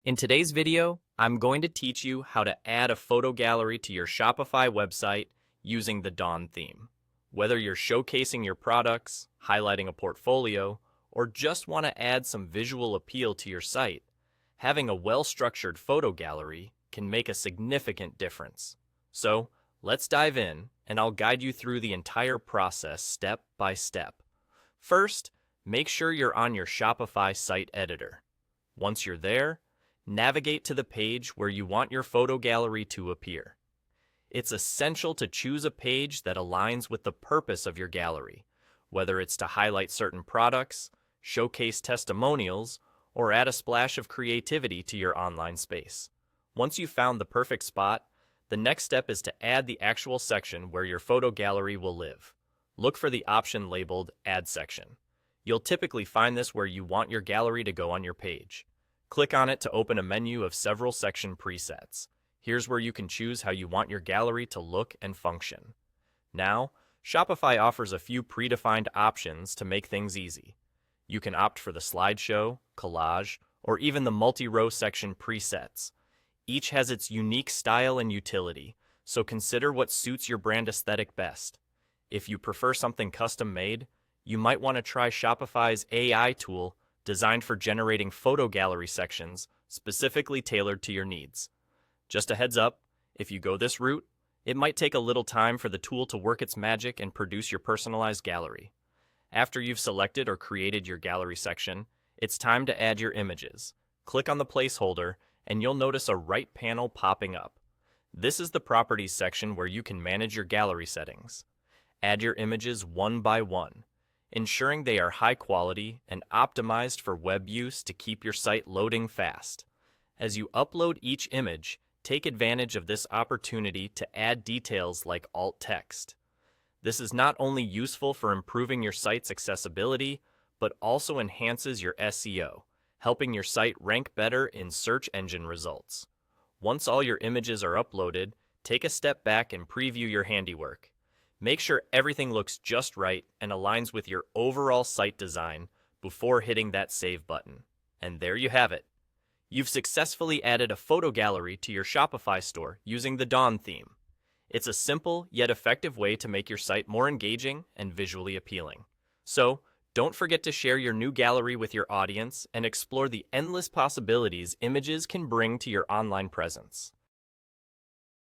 In today's video, I'm going to teach you how to add a photo gallery to your Shopify website using the Dawn theme. Whether you're showcasing your products, highlighting a portfolio, or just want to add some visual appeal to your site, having a well-structured photo gallery can make a significant difference. So, let's dive in, and I'll guide you through the entire process step by step. First, make sure you're on your Shopify site editor. Once you're there, navigate to the page where you want your photo gallery to appear. It's essential to choose a page that aligns with the purpose of your gallery, whether it's to highlight certain products, showcase testimonials, or add a splash of creativity to your online space. Once you've found the perfect spot, the next step is to add the actual section where your photo gallery will live. Look for the option labeled Add Section. You'll typically find this where you want your gallery to go on your page. Click on it to open a menu of several section presets. Here's where you can choose how you want your gallery to look and function. Now, Shopify offers a few predefined options to make things easy. You can opt for the slideshow, collage, or even the multi-row section presets. Each has its unique style and utility, so consider what suits your brand aesthetic best. If you prefer something custom-made, you might want to try Shopify's AI tool designed for generating photo gallery sections specifically tailored to your needs. Just a heads up, if you go this route, it might take a little time for the tool to work its magic and produce your personalized gallery. After you've selected or created your gallery section, it's time to add your images. Click on the placeholder and you'll notice a right panel popping up. This is the Properties section where you can manage your gallery settings. Add your images one by one, ensuring they are high quality and optimized for web use to keep your site loading fast. As you upload each image, take advantage of this opportunity to add details like alt text. This is not only useful for improving your site's accessibility, but also enhances your SEO, helping your site rank better in search engine results. Once all your images are uploaded, take a step back and preview your handiwork. Make sure everything looks just right and aligns with your overall site design before hitting that save button. And there you have it. You've successfully added a photo gallery to your Shopify store using the Dawn theme. It's a simple yet effective way to make your site more engaging and visually appealing. So, don't forget to share your new gallery with your audience and explore the endless possibilities images can bring to your online presence.